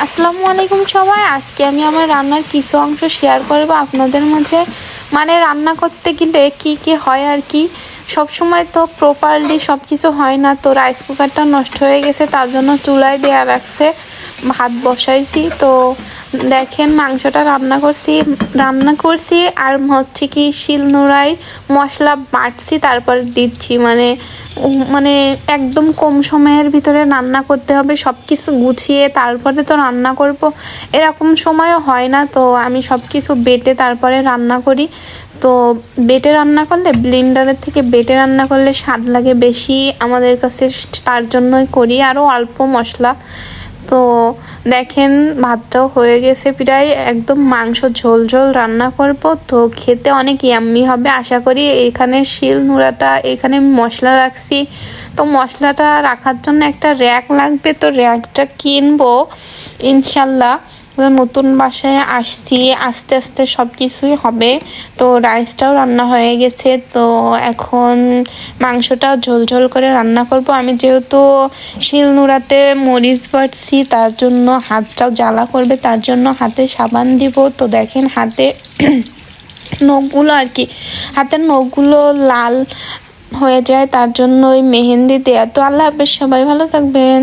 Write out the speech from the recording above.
আসসালামু আলাইকুম সবাই। আজকে আমি আমার রান্নার কিছু অংশ শেয়ার করব আপনাদের মাঝে। মানে রান্না করতে গেলে কি কি হয় আর কি, সব সময় তো প্রপারলি সব কিছু হয় না। তো রাইস কুকারটা নষ্ট হয়ে গেছে, তার জন্য চুলায় দেয়া রাখছে, ভাত বসাইছি। তো দেখেন মাংসটা রান্না করছি আর হচ্ছে কি শিলনোড়ায় মশলা বাটছি, তারপর দিচ্ছি। মানে একদম কম সময়ের ভিতরে রান্না করতে হবে, সব কিছু গুছিয়ে তারপরে তো রান্না করব, এরকম সময়ও হয় না। তো আমি সব কিছু বেটে তারপরে রান্না করি। তো বেটে রান্না করলে, ব্লেন্ডারের থেকে বেটে রান্না করলে স্বাদ লাগে বেশি আমাদের কাছে, তার জন্যই করি। আরও অল্প মশলা। তো দেখেন ভাতটাও হয়ে গেছে প্রায়, একদম মাংস ঝোল ঝোল রান্না করব। তো খেতে অনেক ইয়াম্মি হবে আশা করি। এখানে শিলনোড়াটা, এখানে আমি মশলা রাখছি। তো মশলাটা রাখার জন্য একটা র্যাক লাগবে, তো র্যাকটা কিনবো ইনশাল্লাহ। নতুন বাসায় আসছি, আস্তে আস্তে সব কিছুই হবে। তো রাইসটাও রান্না হয়ে গেছে, তো এখন মাংসটাও ঝোল ঝোল করে রান্না করব। আমি যেহেতু শিলনোড়াতে মরিচ বাটছি, তার জন্য হাতটাও জ্বালা করবে, তার জন্য হাতে সাবান দিব। তো দেখেন হাতে নখগুলো আর কি, হাতের নখগুলো লাল হয়ে যায়, তার জন্য ওই মেহেন্দি দেয়া। তো আল্লাহ হাফেজ, সবাই ভালো থাকবেন।